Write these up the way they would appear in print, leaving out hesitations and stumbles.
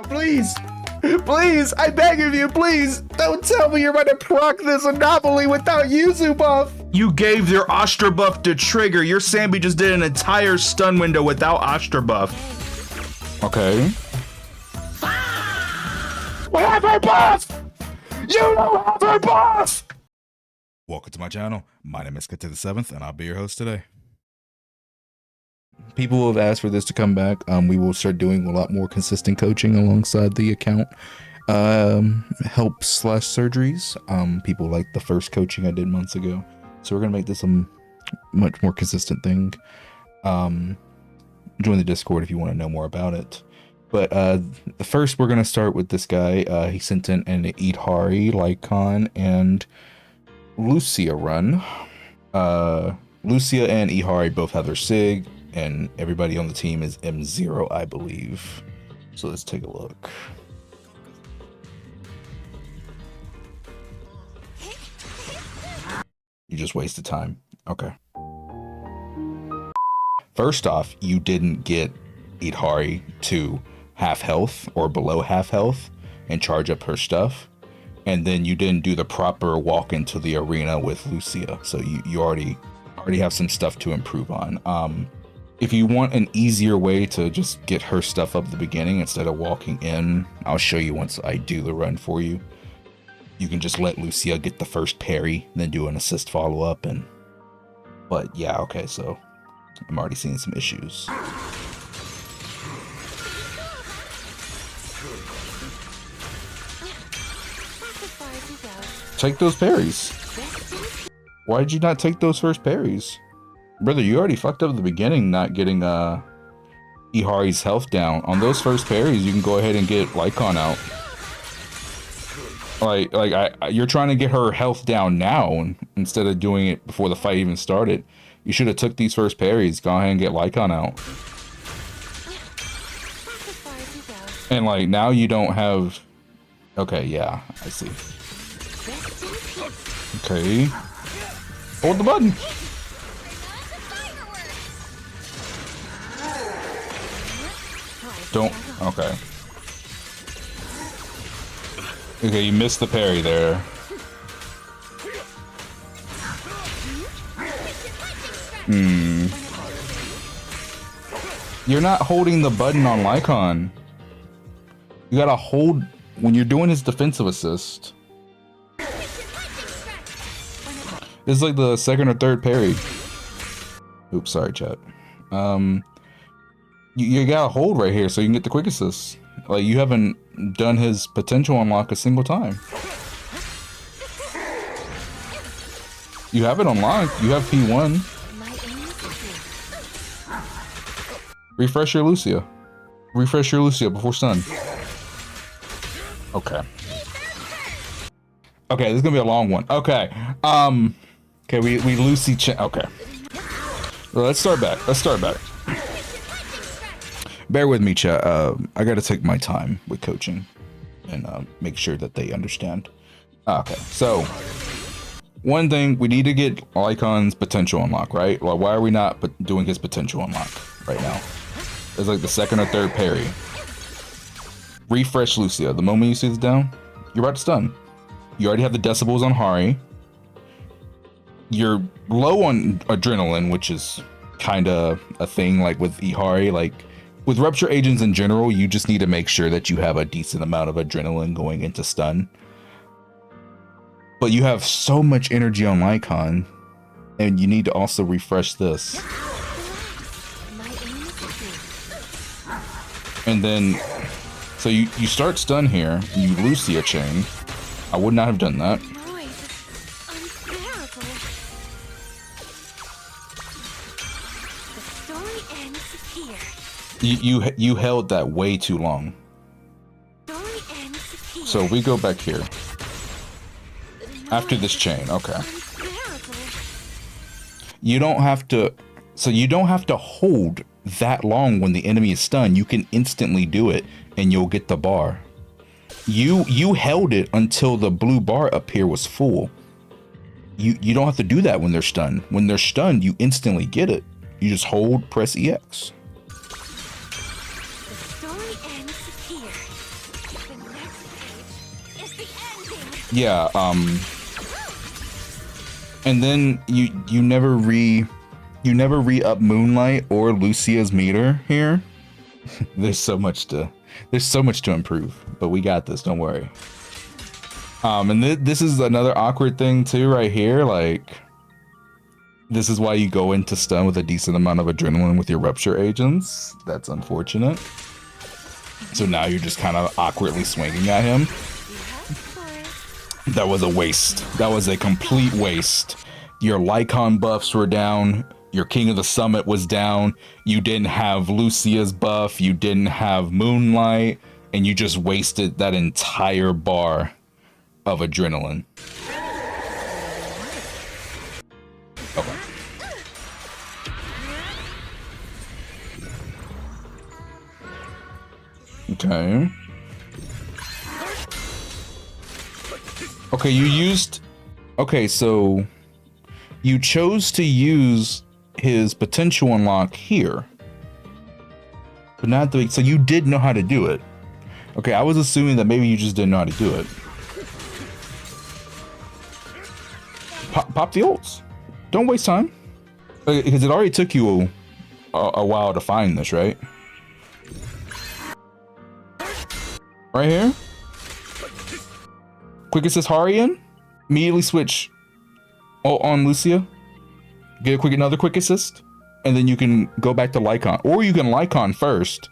Please, please, I beg of you, please, don't tell me you're about to proc this anomaly without Yuzu buff. You gave your Astra buff to trigger. Your Sanby just did an entire stun window without Astra buff. Okay. We have her buff! You don't have her buff! Welcome to my channel. My name is Kate the 7th, and I'll be your host today. People have asked for this to come back. We will start doing a lot more consistent coaching alongside the account. Help/surgeries. People like the first coaching I did months ago. So we're going to make this a much more consistent thing. Join the Discord if you want to know more about it. But the first, we're going to start with this guy. He sent in an Yidhari, Lycon, and Lucia run. Lucia and Yidhari both have their SIG, and everybody on the team is M0, I believe. So let's take a look. You just wasted time. Okay. First off, you didn't get Yidhari to half health or below half health and charge up her stuff. And then you didn't do the proper walk into the arena with Lucia. So you already have some stuff to improve on. If you want an easier way to just get her stuff up at the beginning instead of walking in, I'll show you once I do the run for you. You can just let Lucia get the first parry, then do an assist follow-up. But yeah, okay, so I'm already seeing some issues. Take those parries. Why did you not take those first parries? Brother, you already fucked up at the beginning not getting Yidhari's health down. On those first parries, you can go ahead and get Lycon out. You're trying to get her health down now instead of doing it before the fight even started. You should have took these first parries, go ahead and get Lycon out. And like now you don't have. Okay, yeah, I see. Okay. Hold the button. Don't. Okay. Okay, you missed the parry there. You're not holding the button on Lycon. You gotta hold when you're doing his defensive assist. This is like the second or third parry. Oops, sorry, chat. You gotta hold right here so you can get the quick assist. Like, you haven't done his potential unlock a single time. You have it unlocked. You have P1. Refresh your Lucia. Refresh your Lucia before stun. Okay. Okay, this is gonna be a long one. Okay. Okay, we Lucy okay. Well, let's start back. Bear with me, chat. I gotta take my time with coaching and make sure that they understand. Okay, so one thing, we need to get Lycon's potential unlock, right? Well, why are we not doing his potential unlock right now? It's like the second or third parry. Refresh Lucia. The moment you see this down, you're about to stun. You already have the decibels on Hari. You're low on adrenaline, which is kind of a thing like with Yidhari. Like with rupture agents in general, you just need to make sure that you have a decent amount of adrenaline going into stun. But you have so much energy on Lycon, and you need to also refresh this. And then, so you start stun here, and you Lucia chain. I would not have done that. You held that way too long. So we go back here. After this chain, okay. You don't have to, so you don't have to hold that long when the enemy is stunned. You can instantly do it and you'll get the bar. You held it until the blue bar up here was full. You don't have to do that when they're stunned. When they're stunned, you instantly get it. You just hold, press EX. Yeah, and then you never re-up Moonlight or Lucia's meter here. There's so much to improve, but we got this, don't worry. And this is another awkward thing too right here, like this is why you go into stun with a decent amount of adrenaline with your rupture agents. That's unfortunate. So now you're just kind of awkwardly swinging at him. That was a waste. That was a complete waste. Your Lycon buffs were down. Your King of the Summit was down. You didn't have Lucia's buff. You didn't have Moonlight. And you just wasted that entire bar of adrenaline. Okay. Okay. Okay, you used... Okay, so... You chose to use his potential unlock here. But not the... So you did know how to do it. Okay, I was assuming that maybe you just didn't know how to do it. Pop the ults. Don't waste time. Because it already took you a while to find this, right? Right here. Quick assist Harian. Immediately switch ult on Lucia. Get another quick assist. And then you can go back to Lycon. Or you can Lycon first.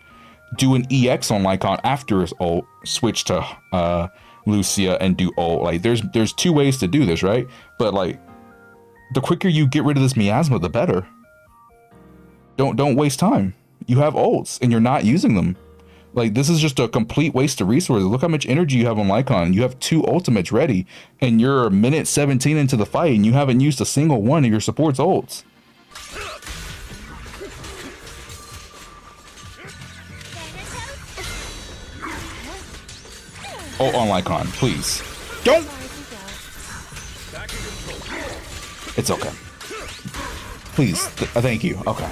Do an EX on Lycon after his ult. Switch to Lucia and do ult. Like there's two ways to do this, right? But like the quicker you get rid of this miasma, the better. Don't waste time. You have ults and you're not using them. Like this is just a complete waste of resources. Look how much energy you have on Lycon. You have 2 ultimates ready and you're a minute 17 into the fight and you haven't used a single one of your support's ults. Ult on Lycon, please. Don't. It's okay. Please, thank you. Okay.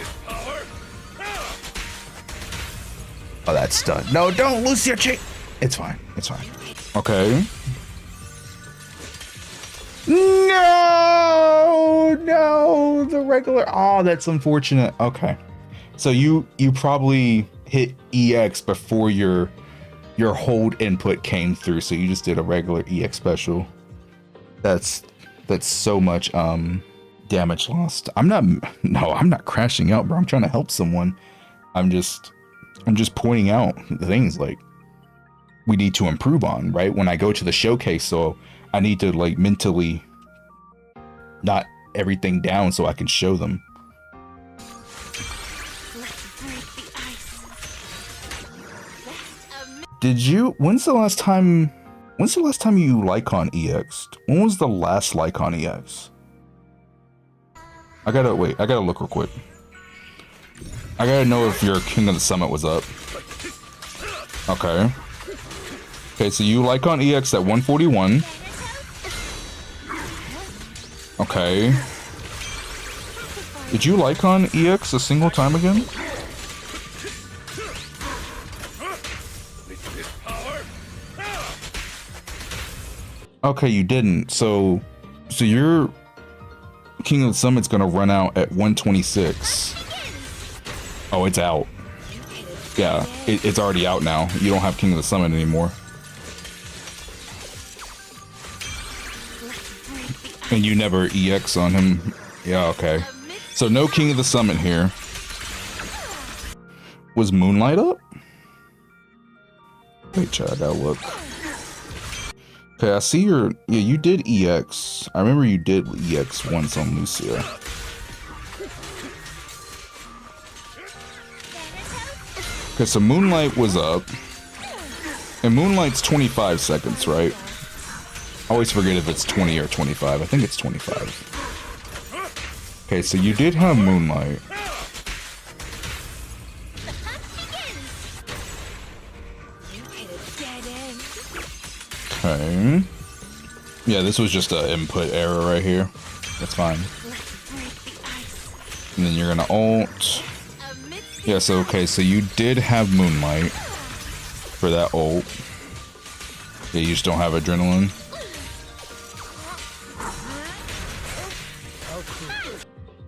Oh, that's done. No, don't lose your cheek. It's fine. It's fine. Okay. No, the regular. Oh, that's unfortunate. Okay. So you probably hit EX before your hold input came through. So you just did a regular EX special. That's so much damage lost. I'm not crashing out, bro. I'm trying to help someone. I'm just pointing out the things like we need to improve on, right? When I go to the showcase, so I need to like mentally not everything down so I can show them. When's the last time you Lycon EX'd? When was the last Lycon EX? I gotta look real quick. I gotta know if your King of the Summit was up. Okay. Okay, so you Lycon EX at 141. Okay. Did you Lycon EX a single time again? Okay, you didn't. So your King of the Summit's gonna run out at 126. Oh, it's out. Yeah, it's already out now. You don't have King of the Summit anymore. And you never EX on him. Yeah, okay. So no King of the Summit here. Was Moonlight up? Wait, chat, I gotta look. Okay, I see yeah, you did EX. I remember you did EX once on Lucia. Okay, so Moonlight was up. And Moonlight's 25 seconds, right? I always forget if it's 20 or 25. I think it's 25. Okay, so you did have Moonlight. Okay. Yeah, this was just an input error right here. That's fine. And then you're gonna ult. Yeah, so okay, so you did have Moonlight for that ult. Yeah, you just don't have adrenaline.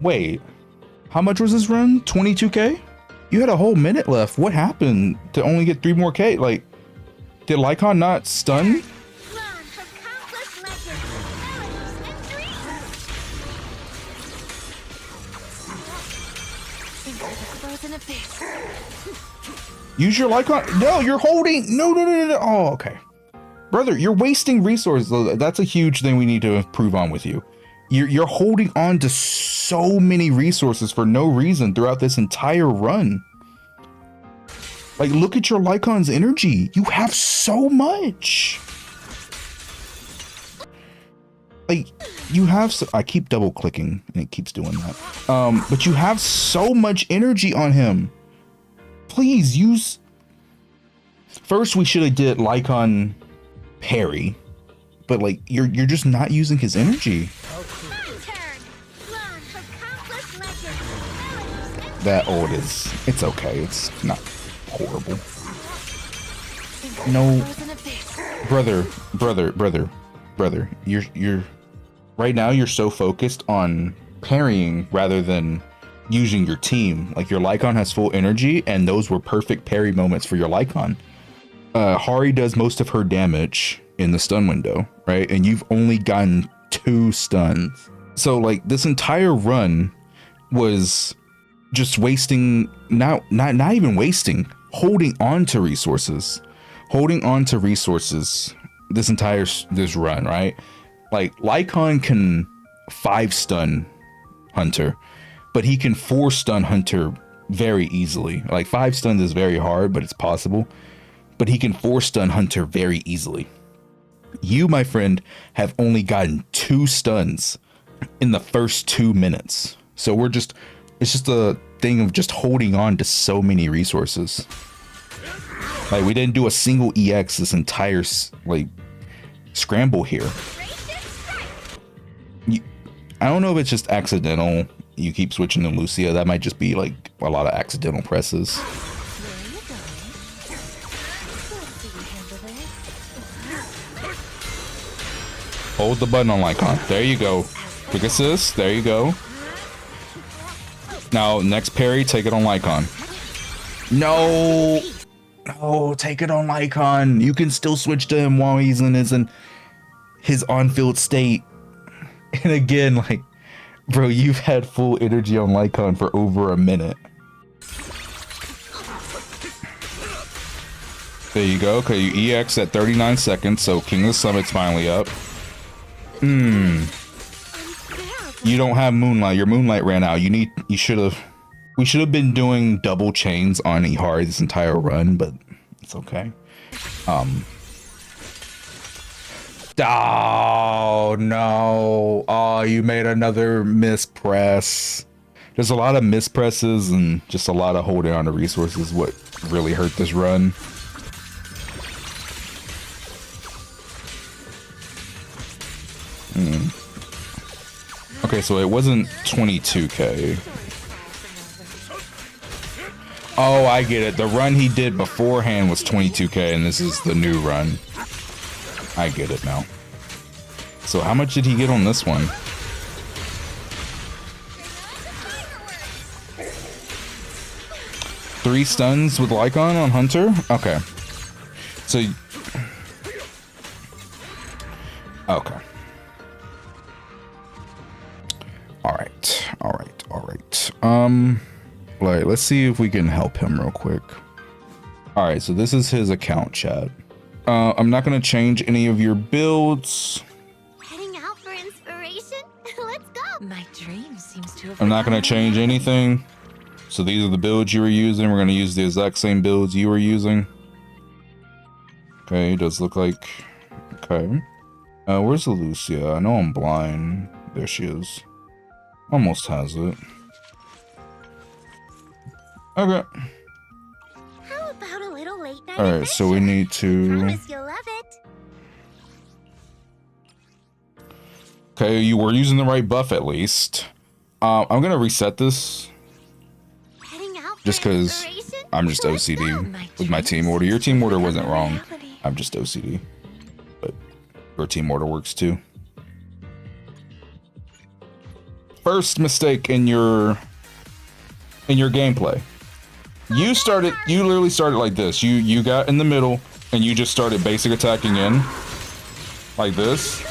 Wait, how much was this run? 22k? You had a whole minute left. What happened to only get 3 more K? Like, did Lycon not stun? Use your Lycon. No, you're holding. No. Oh, okay. Brother, you're wasting resources. That's a huge thing we need to improve on with you. You're holding on to so many resources for no reason throughout this entire run. Like, look at your Lycon's energy. You have so much. Like, you have so, I keep double clicking and it keeps doing that. But you have so much energy on him. Please use. First, we should have did Lycon parry, but like you're just not using his energy. That ult is, it's okay. It's not horrible. No, brother. You're right now. You're so focused on parrying rather than using your team. Like, your Lycon has full energy, and those were perfect parry moments for your Lycon. Hari does most of her damage in the stun window, right? And you've only gotten 2 stuns. So like, this entire run was just wasting, not even wasting, holding on to resources this run, right? Like, Lycon can 5 stun Hunter, but he can 4 stun Hunter very easily. Like, 5 stuns is very hard, but it's possible. But he can 4 stun Hunter very easily. You, my friend, have only gotten 2 stuns in the first 2 minutes. So it's just a thing of just holding on to so many resources. Like, we didn't do a single EX this entire like scramble here. I don't know if it's just accidental. You keep switching to Lucia. That might just be like a lot of accidental presses. Hold the button on Lycon. There you go. Quick assist. There you go. Now, next parry, take it on Lycon. No, take it on Lycon. You can still switch to him while he's in his on-field state. And again, like, bro, you've had full energy on Lycon for over a minute. There you go. Okay, you EX at 39 seconds, so King of the Summit's finally up. You don't have Moonlight. Your Moonlight ran out. We should have been doing double chains on Yidhari this entire run, but it's okay. Oh no. Oh, you made another mispress. There's a lot of mispresses and just a lot of holding on to resources what really hurt this run. Okay, so it wasn't 22k. Oh, I get it. The run he did beforehand was 22k, and this is the new run. I get it now. So how much did he get on this one? Three stuns with Lycon on Hunter? Okay. So... okay. Alright, let's see if we can help him real quick. Alright, so this is his account, chat. I'm not gonna change any of your builds. Heading out for inspiration? Let's go! My dream seems to have I'm not gonna change anything. So these are the builds you were using. We're gonna use the exact same builds you were using. Okay, does look like... okay. Where's the Lucia? I know I'm blind. There she is. Almost has it. Okay. How about a little late night Alright, so we need to... promise you'll love it. Okay, you were using the right buff at least. I'm gonna reset this. Heading out for Just because inspiration? I'm just OCD with my team order. Your team order wasn't wrong. I'm just OCD. Your Team Mortar works too. First mistake in your gameplay. You literally started like this. You got in the middle and you just started basic attacking in like this.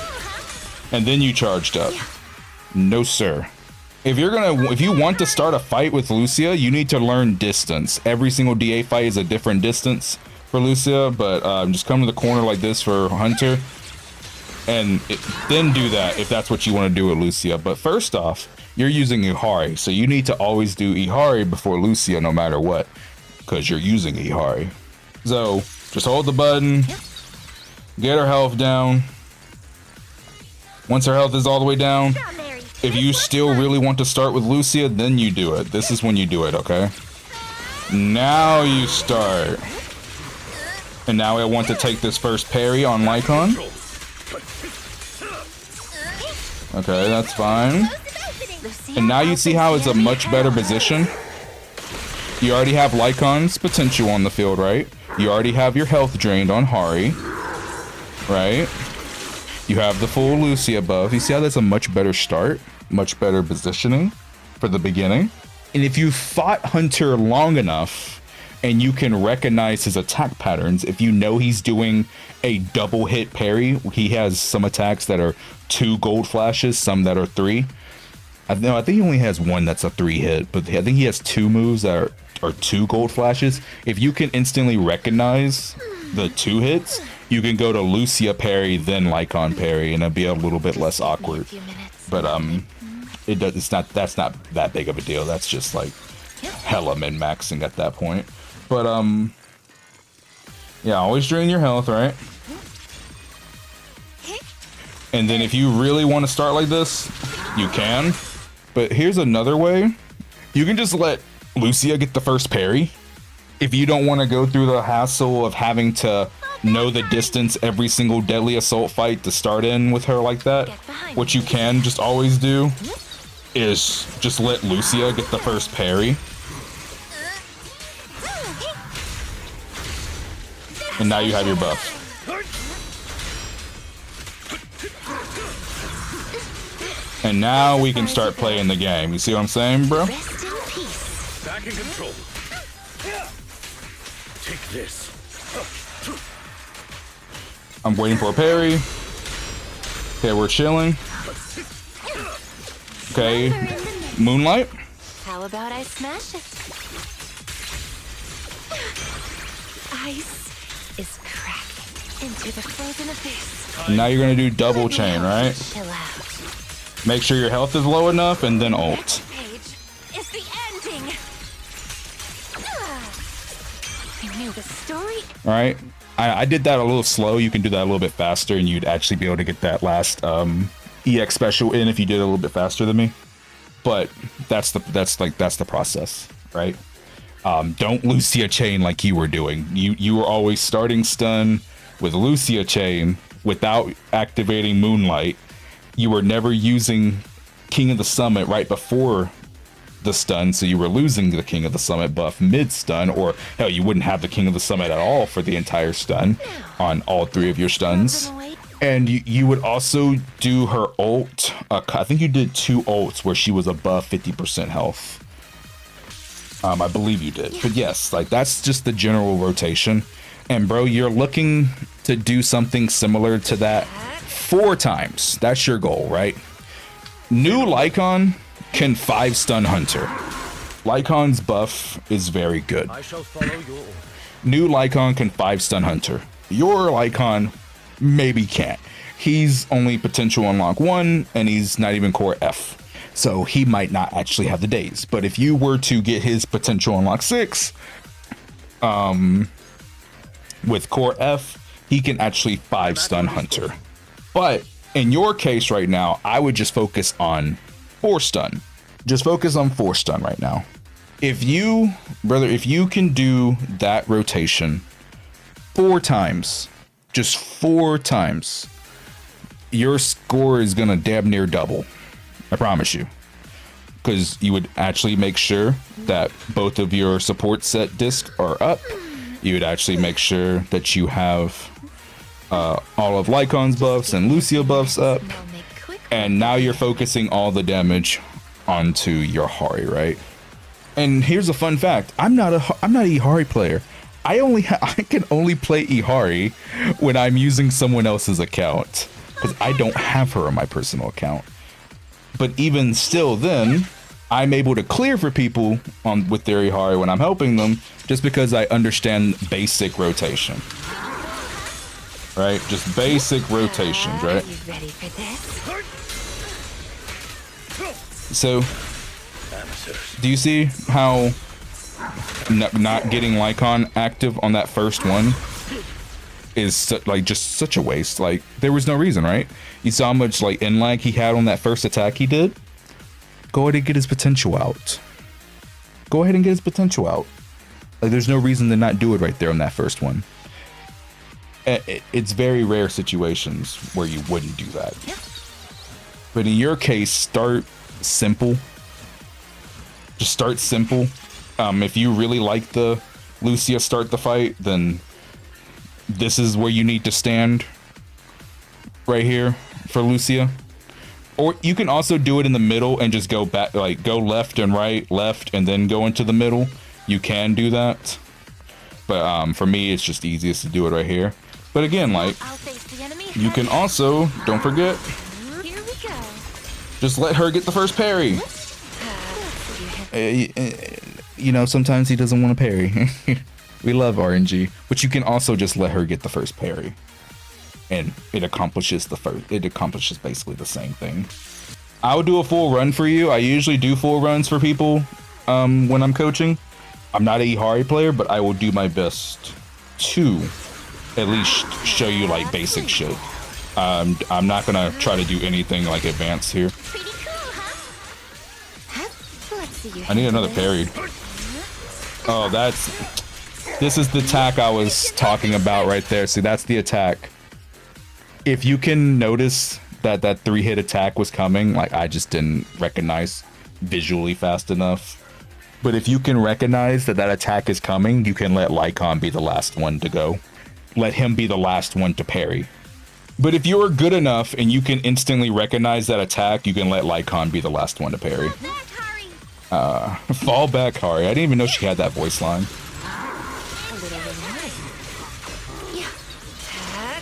And then you charged up. No, sir. If you want to start a fight with Lucia, you need to learn distance. Every single DA fight is a different distance for Lucia, but just come to the corner like this for Hunter. And then do that if that's what you want to do with Lucia. But first off, you're using Yidhari, so you need to always do Yidhari before Lucia no matter what, because you're using Yidhari. So just hold the button, get her health down. Once her health is all the way down, if you still really want to start with Lucia, then you do it. This is when you do it, okay? Now you start. And now I want to take this first parry on Lycon. Okay, that's fine. And now you see how it's a much better position. You already have Lycon's potential on the field, right? You already have your health drained on Hari, right? You have the full Lucia buff. You see how that's a much better start? Much better positioning for the beginning. And if you fought Hunter long enough and you can recognize his attack patterns, if you know he's doing a double hit parry, he has some attacks that are 2 gold flashes, some that are 3. I think he only has one that's a 3 hit, but I think he has 2 moves that are 2 gold flashes. If you can instantly recognize the 2 hits, you can go to Lucia parry, then Lycon parry, and it'll be a little bit less awkward. But that's not that big of a deal. That's just like hella min-maxing at that point. But yeah, always drain your health, right? And then if you really want to start like this, you can. But here's another way. You can just let Lucia get the first parry. If you don't want to go through the hassle of having to know the distance every single deadly assault fight to start in with her like that, what you can just always do is just let Lucia get the first parry. And now you have your buff. And now we can start playing the game. You see what I'm saying, bro? Rest in peace. Back in control. Take this. I'm waiting for a parry. Okay, we're chilling. Okay, Moonlight. How about I smash it? Ice is cracking into the frozen abyss. Now you're gonna do double chain, right? Chill out. Make sure your health is low enough and then ult. Next page is the ending. I knew the story. All right, I did that a little slow. You can do that a little bit faster, and you'd actually be able to get that last EX special in if you did it a little bit faster than me. But that's the process, right? Don't Lucia chain like you were doing. You were always starting stun with Lucia chain without activating Moonlight. You were never using King of the Summit right before the stun, so you were losing the King of the Summit buff mid-stun, or hell, you wouldn't have the King of the Summit at all for the entire stun on all 3 of your stuns. And you would also do her ult. I think you did 2 ults where she was above 50% health. I believe you did. But yes, like that's just the general rotation. And bro, you're looking to do something similar to that 4 times. That's your goal, right? New Lycon can 5 stun Hunter. Lycon's buff is very good. I shall follow your order. New Lycon can 5 stun Hunter. Your Lycon maybe can't. He's only potential unlock 1 and he's not even core F. So he might not actually have the days. But if you were to get his potential unlock 6 with core F, he can actually 5 stun Hunter. But in your case right now, I would just focus on 4 stun. Just focus on 4 stun right now. If you can do that rotation 4 times, just 4 times, your score is gonna damn near double. I promise you. Because you would actually make sure that both of your support set discs are up. You would actually make sure that you have all of Lycon's buffs and Lucia buffs up, and now you're focusing all the damage onto your Hari, right? And here's a fun fact: I'm not a Yidhari player. I can only play Yidhari when I'm using someone else's account, because I don't have her on my personal account. But even still, then I'm able to clear for people with their Yidhari when I'm helping them, just because I understand basic rotation. Right? Just basic rotations, right? You ready for this? So, do you see how not getting Lycon active on that first one is like just such a waste? Like, there was no reason, right? You saw how much like in lag he had on that first attack he did. Go ahead and get his potential out. Go ahead and get his potential out. Like, there's no reason to not do it right there on that first one. It's very rare situations where you wouldn't do that. But in your case, start simple. Just start simple. If you really like the Lucia start the fight, then this is where you need to stand. Right here for Lucia. Or you can also do it in the middle and just go back, like go left and right, left, and then go into the middle. You can do that. But for me, it's just easiest to do it right here. But again, like, you can also, don't forget, Here we go. just let her get the first parry. You know, sometimes he doesn't want to parry. We love RNG. But you can also just let her get the first parry. And it accomplishes basically the same thing. I would do a full run for you. I usually do full runs for people when I'm coaching. I'm not a Yidhari player, but I will do my best to at least show you like basic shit. I'm not gonna try to do anything like advanced here. Pretty cool, huh? Let's see your I need another parry. Oh, this is the attack I was talking about right there. See, that's the attack. If you can notice that 3-hit attack was coming, like I just didn't recognize visually fast enough. But if you can recognize that attack is coming, you can let Lycon be the last one to go. Let him be the last one to parry. But if you're good enough and you can instantly recognize that attack, you can let Lycon be the last one to parry. Fall back, Hari. I didn't even know she had that voice line.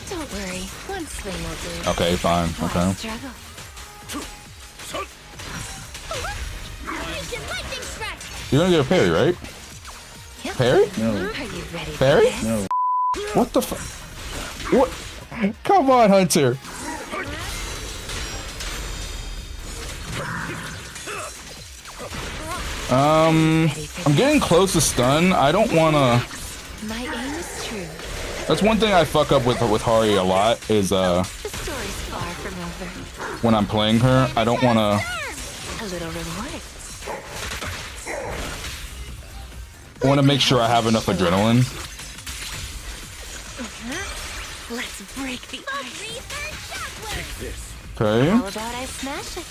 Don't worry. One swing will do. Okay, fine. Okay. Struggle. You're gonna get a parry, right? Yep. Parry? No. Are you ready? Parry? No. What the fuck? What? Come on, Hunter. I'm getting close to stun. I don't wanna. My aim is true. That's one thing I fuck up with Hari a lot is The story's far from over. when I'm playing her, I don't wanna. A little reward. I wanna make sure I have enough adrenaline. Let's break the ice. Okay. How about I smash it?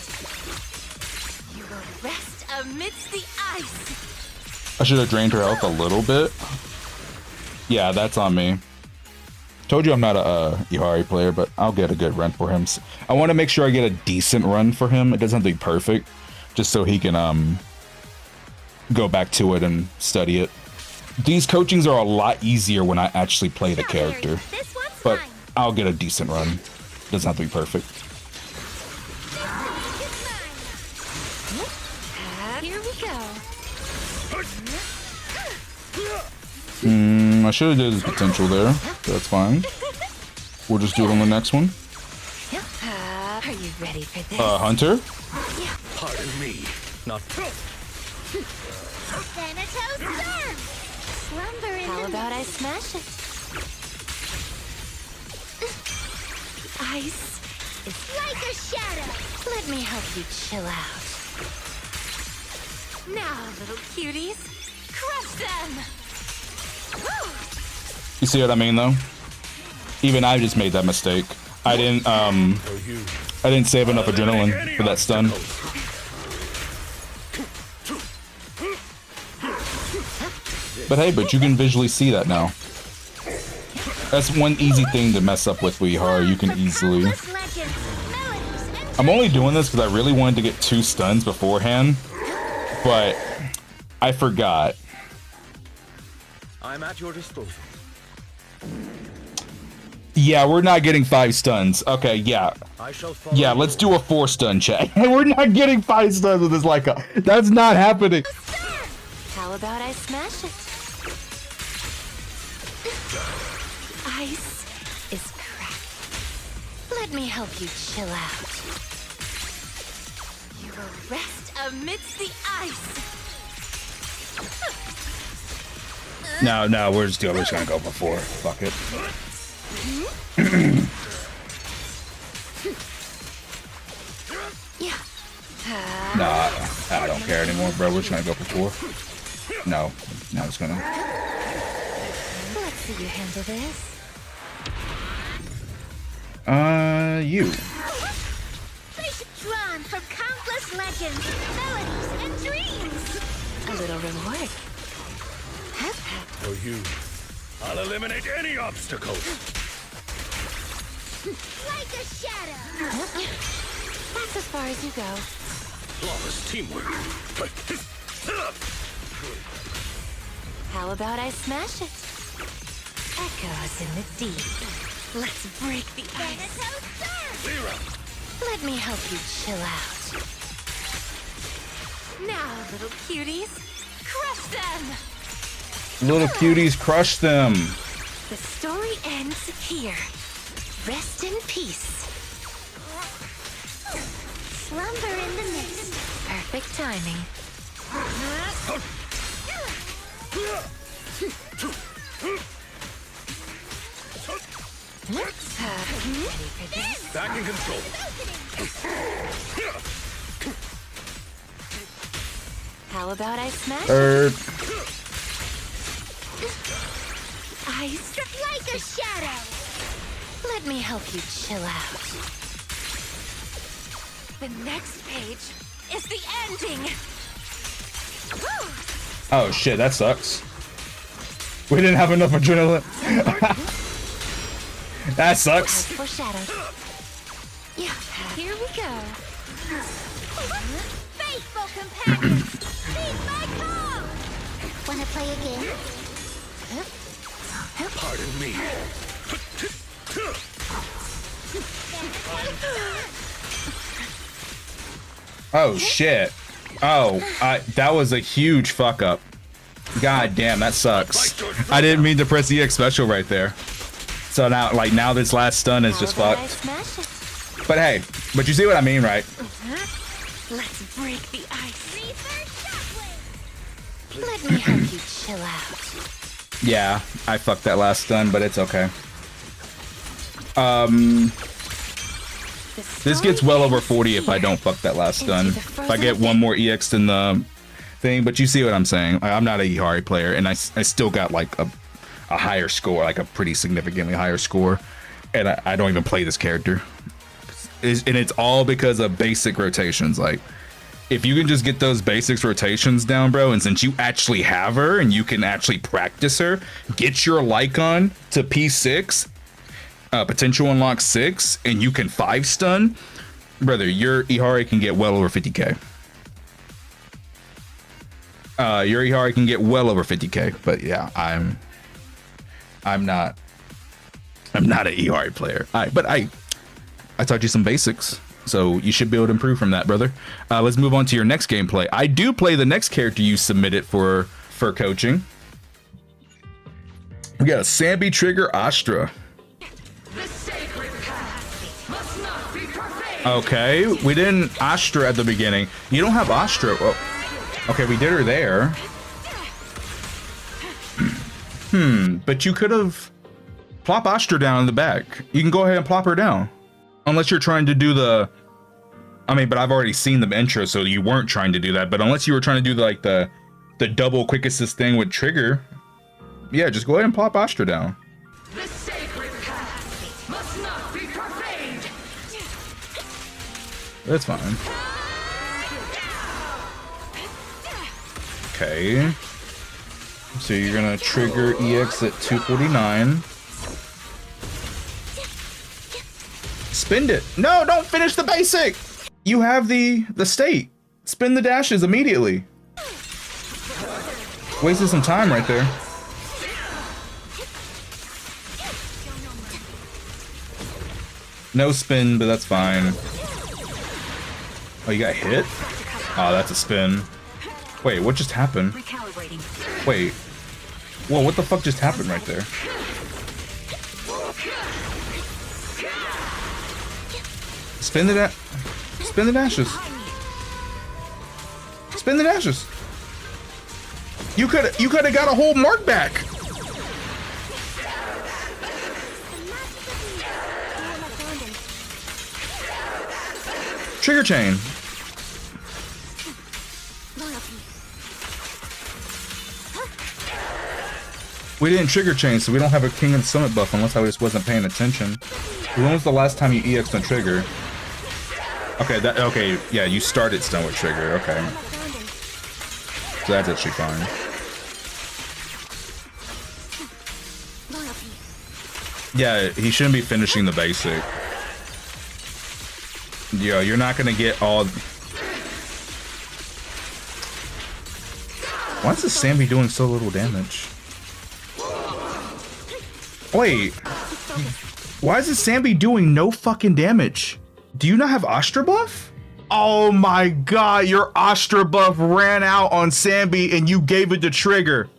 You will rest amidst the ice. I should have drained her health a little bit. Yeah, that's on me. Told you I'm not a Yidhari player, but I'll get a good run for him. I want to make sure I get a decent run for him. It doesn't have to be perfect, just so he can go back to it and study it. These coachings are a lot easier when I actually play the character, but I'll get a decent run. Doesn't have to be perfect. Here we go. I should have did his potential there. But that's fine. We'll just do it on the next one. Are you ready for this? Hunter? Pardon me. Not. How about I smash it? Ice is like a shadow. Let me help you chill out. Now, little cuties, crush them! You see what I mean, though? Even I just made that mistake. I didn't save enough adrenaline for that stun. But hey, but you can visually see that now. That's one easy thing to mess up with Yidhari. You can easily. I'm only doing this because I really wanted to get 2 stuns beforehand, but I forgot. I'm at your disposal. Yeah, we're not getting 5 stuns. Okay, yeah. Yeah, let's do a 4 stun check. We're not getting 5 stuns with this Leica. That's not happening. How about I smash it? Ice is cracked. Let me help you chill out. You will rest amidst the ice. No, we're just gonna go for 4. Fuck it. Nah, I don't care anymore, bro. We're just gonna go for 4. No, it's gonna. Let's see you handle this. You. Drawn from countless legends, melodies, and dreams. A little reward. For you, I'll eliminate any obstacle. Like a shadow. That's as far as you go. Flawless teamwork. How about I smash it? Echoes in the deep. Let's break the ice. Zero. Let me help you chill out. Now, little cuties, crush them! Little cuties, crush them. The story ends here. Rest in peace. Slumber in the mist. Perfect timing. Back in control. How about I smash it? Ice like a shadow. Let me help you chill out. The next page is the ending. Oh shit, that sucks. We didn't have enough adrenaline. That sucks. Foreshadowed. Yeah, here we go. Faithful companions, heed my call. Wanna play a game? Pardon me. Oh shit. Oh, that was a huge fuck up. God damn, that sucks. I didn't mean to press EX special right there. So now this last stun is just fucked. But hey, but you see what I mean, right? Let's break the ice. Let me help you chill out. Yeah, I fucked that last stun, but it's okay. This gets well over 40 if I don't fuck that last stun. If I get one more EX in the thing, but you see what I'm saying. I'm not a Yidhari player, and I still got like a higher score, like a pretty significantly higher score, and I don't even play this character. And it's all because of basic rotations. Like, if you can just get those basics rotations down, bro, and since you actually have her and you can actually practice her, get your Lycon to P6, potential unlock 6, and you can 5 stun, brother, your Yidhari can get well over 50k. Your Yidhari can get well over 50k, but yeah, I'm not a Yidhari player. But I taught you some basics, so you should be able to improve from that, brother. Let's move on to your next gameplay. I do play the next character you submitted for coaching. We got a Sanby Trigger Astra. Okay, we didn't Astra at the beginning. You don't have Astra. Oh, okay, we did her there. But you could have plop Astra down in the back. You can go ahead and plop her down. Unless you're trying to do the... I mean, but I've already seen the intro, so you weren't trying to do that. But unless you were trying to do the double quick assist thing with Trigger, yeah, just go ahead and plop Astra down. The sacred path must not be profaned. That's fine. Okay. So you're gonna trigger EX at 249. Spend it. No, don't finish the basic. You have the state. Spin the dashes immediately. Wasted some time right there. No spin, but that's fine. Oh, you got hit? Oh, that's a spin. Wait, what just happened? Wait. Whoa, what the fuck just happened right there? Spin the dashes. Spin the dashes. You could have got a whole mark back. Trigger chain. We didn't trigger chain, so we don't have a King and Summit buff unless I just wasn't paying attention. When was the last time you EX'd on trigger? Okay, yeah, you started stun with trigger, okay. So that's actually fine. Yeah, he shouldn't be finishing the basic. Yo, you're not gonna get all... Why is this Sanby doing so little damage? Wait. Why is this Sanby doing no fucking damage? Do you not have Astra buff? Oh my god, your Astra buff ran out on Sanby and you gave it to Trigger.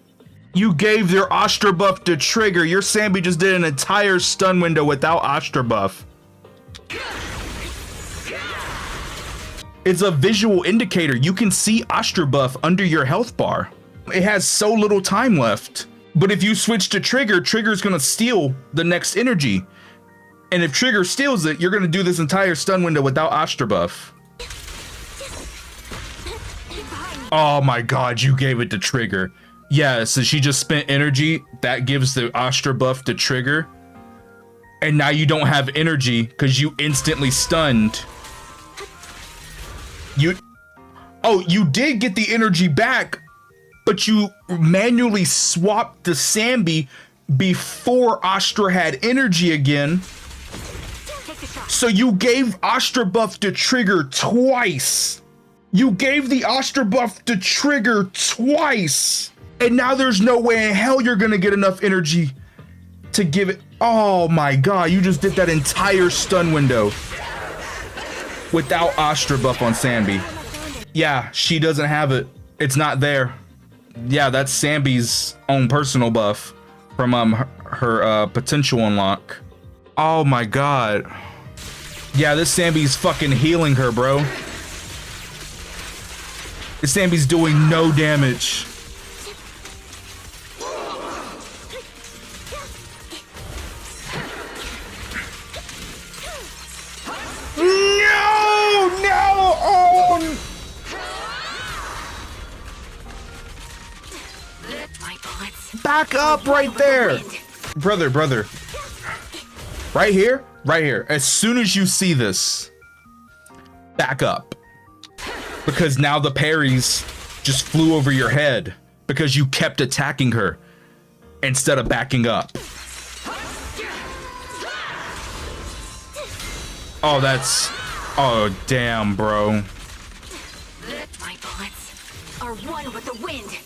You gave your Astra buff to Trigger. Your Sanby just did an entire stun window without Astra buff. It's a visual indicator. You can see Astra buff under your health bar. It has so little time left. But if you switch to Trigger, Trigger's gonna steal the next energy. And if Trigger steals it, you're gonna do this entire stun window without Astra buff. Oh my god, you gave it to Trigger. Yeah, so she just spent energy. That gives the Astra buff to Trigger. And now you don't have energy because you instantly stunned. You did get the energy back, but you manually swapped the Sanby before Astra had energy again. So you gave Astra buff to Trigger twice. You gave the Astra buff to Trigger twice. And now there's no way in hell you're gonna get enough energy to give it. Oh my god, you just did that entire stun window without Astra buff on Sanby. Yeah, she doesn't have it. It's not there. Yeah, that's Sanby's own personal buff from her potential unlock. Oh my god. Yeah, this Sanby's fucking healing her, bro. This Sanby's doing no damage. Back up right there. Brother. Right here. As soon as you see this, back up. Because now the parries just flew over your head because you kept attacking her instead of backing up. Oh, damn, bro. My bullets are one with the wind.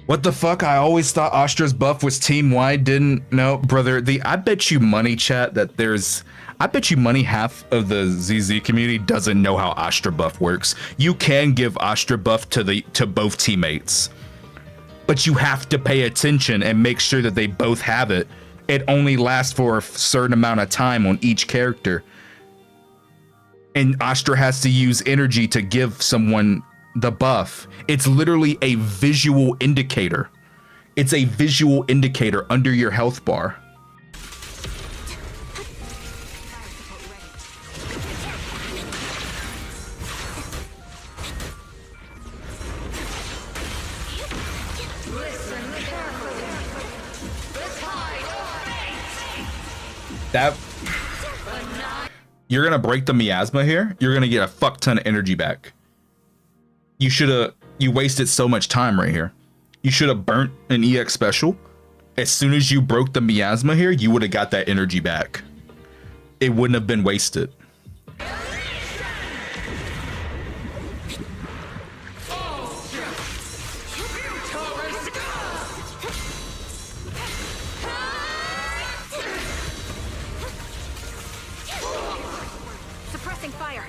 What the fuck? I always thought Astra's buff was team-wide. Didn't know, brother. I bet you money, chat, that I bet you money half of the ZZ community doesn't know how Astra buff works. You can give Astra buff to both teammates, but you have to pay attention and make sure that they both have it. It only lasts for a certain amount of time on each character, and Astra has to use energy to give someone the buff. It's literally a visual indicator. It's a visual indicator under your health bar. You're gonna break the miasma here. You're gonna get a fuck ton of energy back. You wasted so much time right here. You should have burnt an EX special. As soon as you broke the miasma here, you would have got that energy back. It wouldn't have been wasted. Suppressing fire.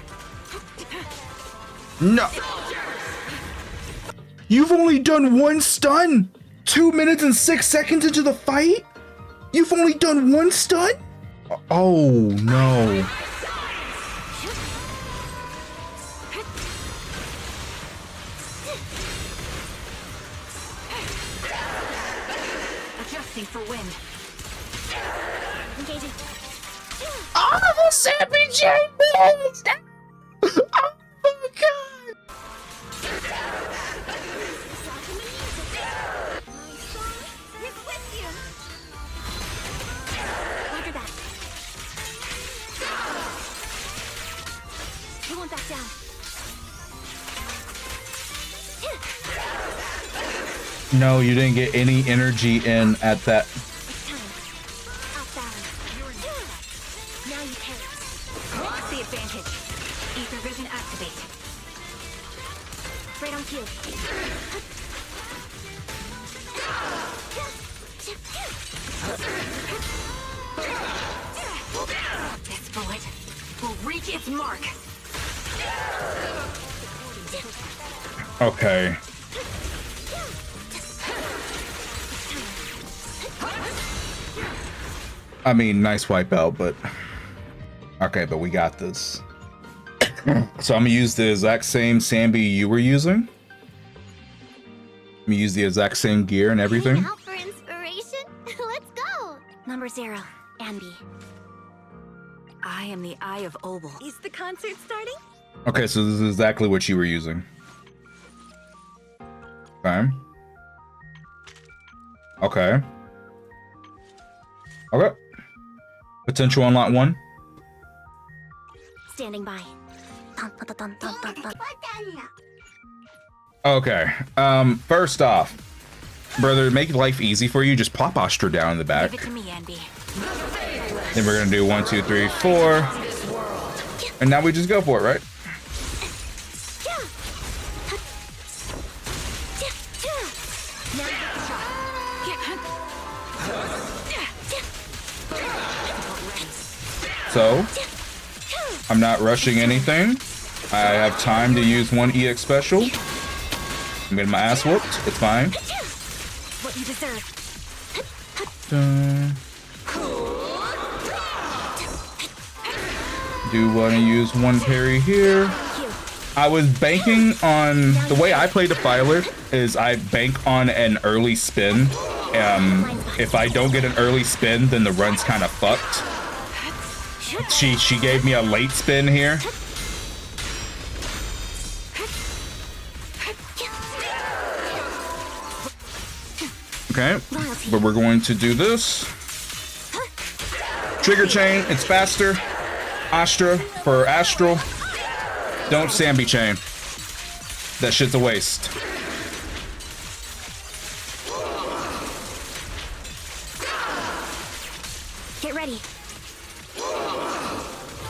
No. You've only done one stun. 2 minutes and 6 seconds into the fight? You've only done one stun? Oh no. Adjusting for wind. Engaging. Oh, the Sanby chain moves! Oh my god! Roger that. You won't back down. No, you didn't get any energy in at that. It's time. Off balance. You're in. Now you carry. What's the advantage? Ether vision activate. Right on cue. This bullet will reach its mark. Okay. I mean, nice wipeout, but okay, but we got this. So I'm gonna use the exact same Sanby you were using. I'm gonna use the exact same gear and everything. Hang out for inspiration? Let's go. Number 0, Anby. I am the Eye of Obel. Is the concert starting? Okay, so this is exactly what you were using. Okay. Okay. Okay. Potential on lot 1. Standing by. Okay. First off, brother, to make life easy for you, just plop Astra down in the back. Give it to me, Anby. Then we're gonna do 1, 2, 3, 4. And now we just go for it, right? So, I'm not rushing anything. I have time to use 1 EX special. I'm getting my ass whooped. It's fine. What you deserve. Do want to use 1 parry here. I was banking on the way I play Defiler is I bank on an early spin. If I don't get an early spin, then the run's kind of fucked. She gave me a late spin here. Okay, but we're going to do this. Trigger chain, it's faster. Astra for Astral. Don't Sanby chain. That shit's a waste. Get ready.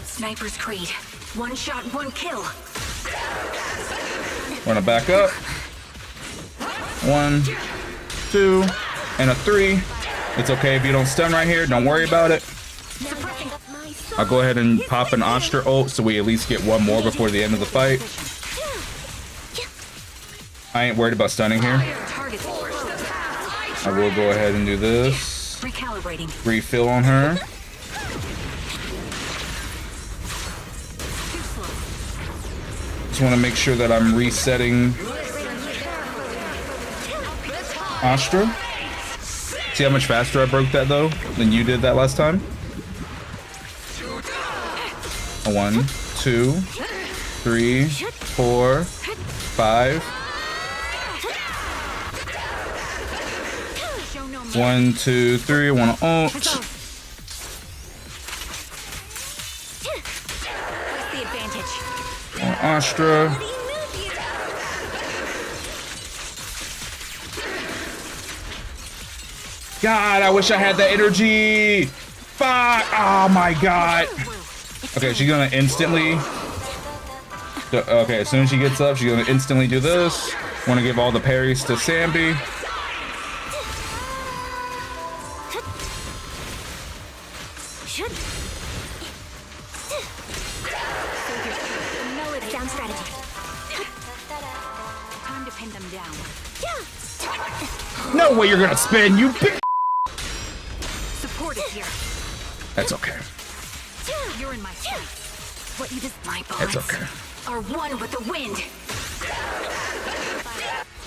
Sniper's Creed. 1 shot, 1 kill. Wanna back up. 1, 2, and a 3. It's okay if you don't stun right here. Don't worry about it. I'll go ahead and pop an Astra ult so we at least get 1 more before the end of the fight. I ain't worried about stunning here. I will go ahead and do this. Refill on her. Just want to make sure that I'm resetting Astra. See how much faster I broke that though than you did that last time? 1, 2, 3, 4, 5. 1, 2, 3. I want to ult. Astra. God, I wish I had that energy. Fuck. Oh my God. Okay, she's gonna instantly. Okay, as soon as she gets up, she's gonna instantly do this. Want to give all the parries to Sanby. Down strategy. Time to pin them down. No way you're gonna spin, you bitch. Support is here. That's okay. You're in my sight. What you just my That's bonds okay. are one with the wind.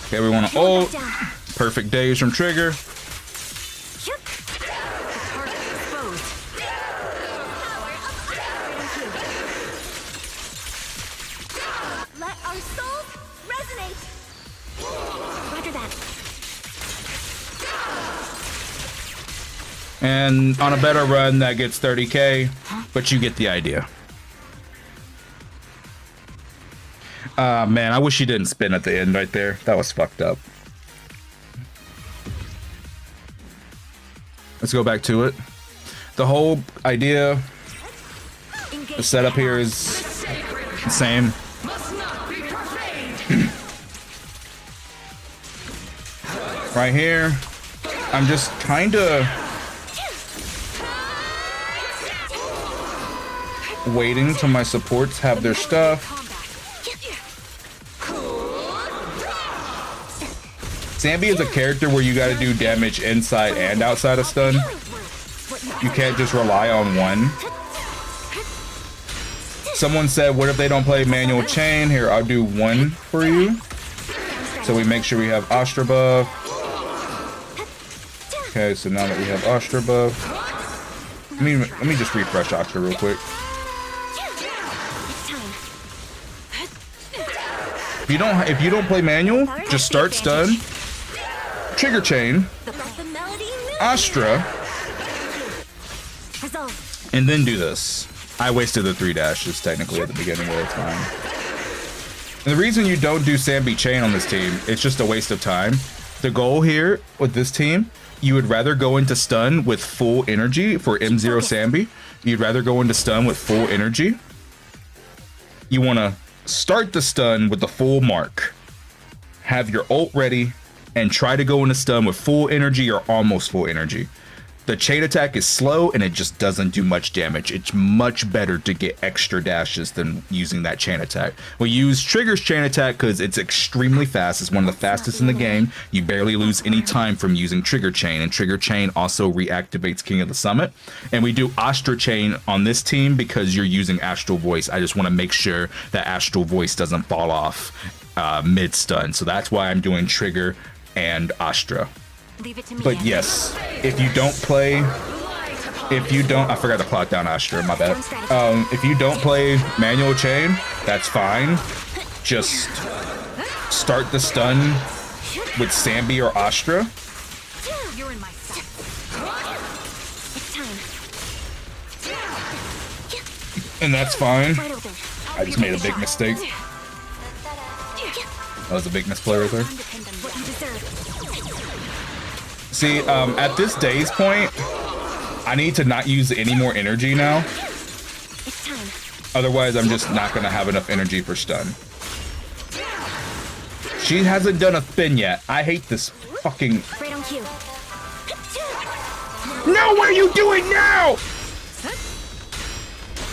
Okay, we want to ult. Perfect days from Trigger. The target exposed. Let our souls resonate. Roger that. And on a better run, that gets 30k, but you get the idea. Man, I wish you didn't spin at the end right there. That was fucked up. Let's go back to it. The whole idea, the setup here is the same. Right here, I'm just kind of waiting till my supports have their stuff. Sanby is a character where you got to do damage inside and outside of stun. You can't just rely on one. Someone said, what if they don't play manual chain? Here, I'll do one for you. So we make sure we have Astra buff. Okay, so now that we have Astra buff, let me just refresh Astra real quick. If you don't play manual, just start stun, trigger chain, Astra, and then do this. I wasted the 3 dashes technically at the beginning, but it's fine. And the reason you don't do Sanby chain on this team, it's just a waste of time. The goal here with this team, you would rather go into stun with full energy for M0 Sanby. You'd rather go into stun with full energy. You want to start the stun with the full mark. Have your ult ready and try to go into stun with full energy or almost full energy. The chain attack is slow and it just doesn't do much damage. It's much better to get extra dashes than using that chain attack. We use Trigger's chain attack because it's extremely fast. It's one of the fastest in the game. You barely lose any time from using Trigger chain, and Trigger chain also reactivates King of the Summit. And we do Astra chain on this team because you're using Astral Voice. I just want to make sure that Astral Voice doesn't fall off mid stun. So that's why I'm doing Trigger and Astra. But yes, if you don't play, I forgot to plot down Astra, my bad. If you don't play manual chain, that's fine. Just start the stun with Sanby or Astra. And that's fine. I just made a big mistake. That was a big misplay right there. See, at this day's point, I need to not use any more energy now. Otherwise, I'm just not going to have enough energy for stun. She hasn't done a spin yet. I hate this fucking... No, what are you doing now?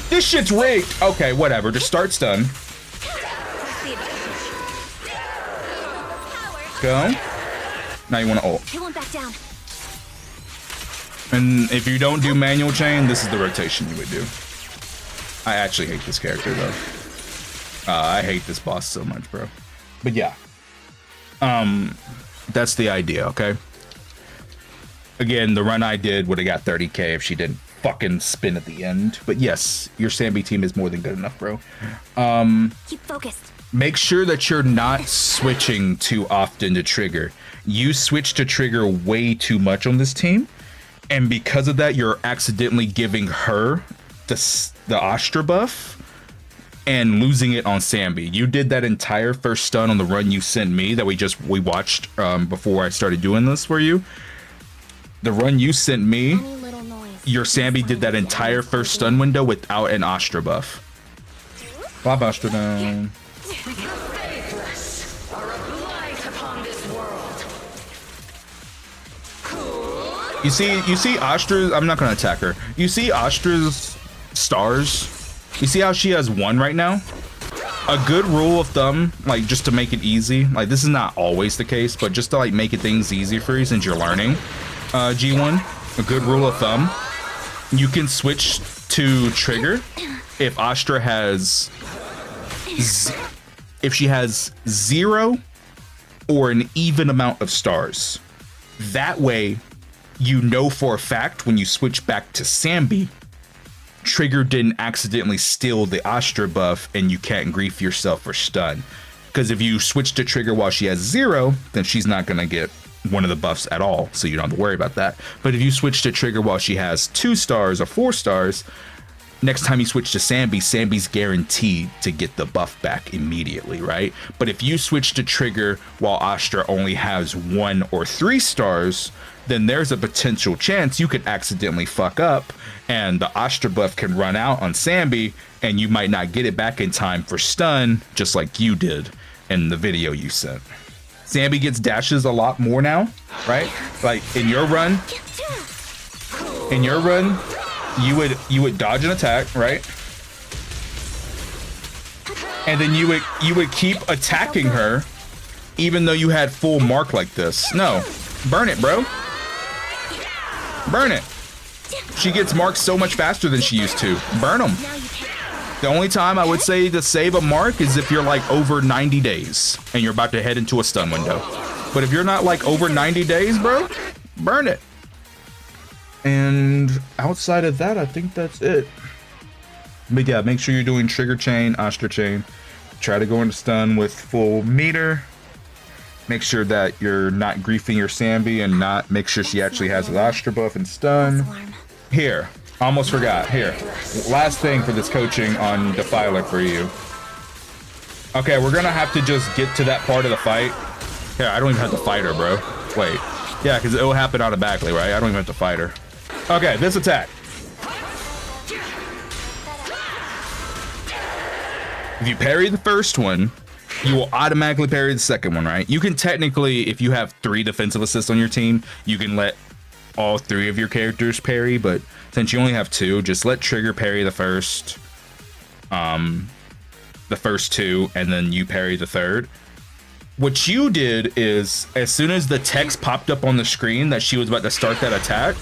This shit's rigged. Okay, whatever. Just start stun. Go. Now you want to ult. And if you don't do manual chain, this is the rotation you would do. I actually hate this character though. I hate this boss so much, bro. But yeah. That's the idea, okay? Again, the run I did would have got 30k if she didn't fucking spin at the end. But yes, your Sanby team is more than good enough, bro. Keep focused. Make sure that you're not switching too often to Trigger. You switch to Trigger way too much on this team, and because of that, you're accidentally giving her the Astra buff and losing it on Sanby. You did that entire first stun on the run you sent me that we watched before I started doing this for you. The run you sent me, Any little noise. your Sanby did that entire first stun window without an Astra buff. Bob Astra down. The faithless are a blight upon this world. You see Astra's, I'm not gonna attack her. You see Astra's stars? You see how she has 1 right now? A good rule of thumb, like just to make it easy, like this is not always the case, but just to like make it things easier for you since you're learning G1, a good rule of thumb, you can switch to trigger if Astra has, if she has 0 or an even amount of stars. That way, you know for a fact when you switch back to Sanby, trigger didn't accidentally steal the Astra buff and you can't grief yourself for stun. Because if you switch to trigger while she has 0, then she's not gonna get one of the buffs at all, so you don't have to worry about that. But if you switch to trigger while she has 2 stars or 4 stars, next time you switch to Sanby, Sanby's guaranteed to get the buff back immediately, right? But if you switch to trigger while Astra only has 1 or 3 stars, then there's a potential chance you could accidentally fuck up and the Astra buff can run out on Sanby and you might not get it back in time for stun, just like you did in the video you sent. Sanby gets dashes a lot more now, right? Like in your run, you would dodge an attack, right? And then you would keep attacking her even though you had full mark like this. No, burn it, bro. Burn it. She gets marked so much faster than she used to. Burn them. The only time I would say to save a mark is if you're like over 90 days and you're about to head into a stun window. But if you're not like over 90 days, bro, burn it. And outside of that, I think that's it. But yeah, make sure you're doing trigger chain, Astra chain. Try to go into stun with full meter. Make sure that you're not griefing your Sanby and not make sure she actually has an Astra buff and stun. Here, almost forgot. Here, last thing for this coaching on Defiler for you. Okay, we're gonna have to just get to that part of the fight. Here, I don't even have to fight her, bro. Wait, yeah, because it'll happen automatically, right? I don't even have to fight her. Okay, this attack. If you parry the first one, you will automatically parry the second one, right? You can technically, if you have 3 defensive assists on your team, you can let all 3 of your characters parry, but since you only have 2, just let trigger parry the first 2, and then you parry the third. What you did is, as soon as the text popped up on the screen that she was about to start that attack,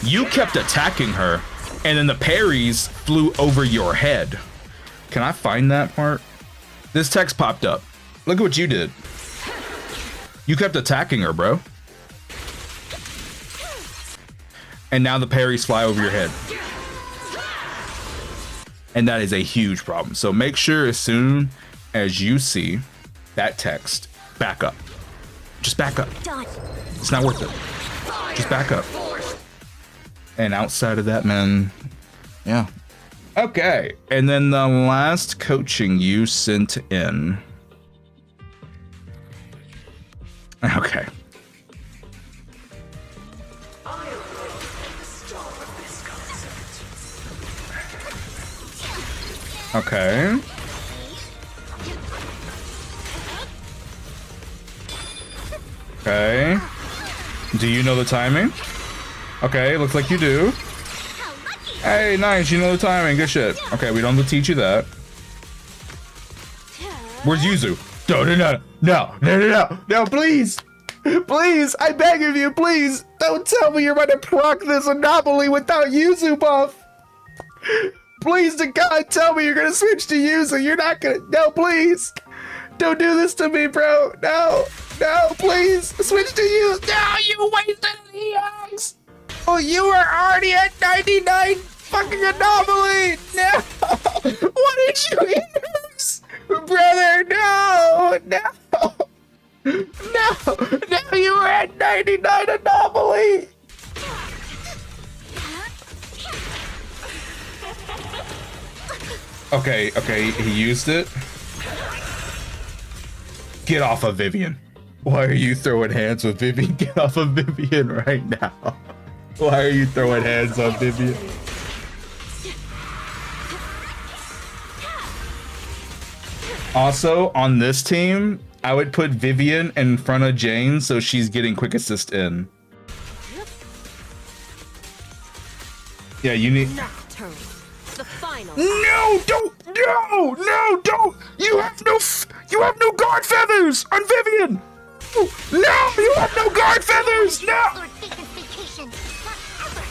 you kept attacking her, and then the parries flew over your head. Can I find that part? This text popped up. Look at what you did. You kept attacking her, bro. And now the parries fly over your head. And that is a huge problem. So make sure as soon as you see that text, back up. Just back up. It's not worth it. Just back up. And outside of that, man, yeah. Okay, and then the last coaching you sent in. Okay. Okay. Okay. Do you know the timing? Okay, looks like you do. Hey, nice, you know the timing, good shit. Okay, we don't have to teach you that. Where's Yuzu? No, please! Please, I beg of you, please! Don't tell me you're about to proc this anomaly without Yuzu buff! Please to God, tell me you're gonna switch to Yuzu, you're not gonna, no, please! Don't do this to me, bro, no, please, switch to Yuzu! No, you wasted the eggs! Oh, you were already at 99 fucking anomaly! No! What did you use? Brother, no! No, you were at 99 anomaly! Okay, he used it. Get off of Vivian. Why are you throwing hands with Vivian? Get off of Vivian right now. Why are you throwing hands on Vivian? Also, on this team, I would put Vivian in front of Jane so she's getting quick assist in. Yeah, you need. Nocturne. The final. No, don't. No, no, don't. You have no guard feathers on Vivian. No, you have no guard feathers. No. Lord Faith's vacation. Forever.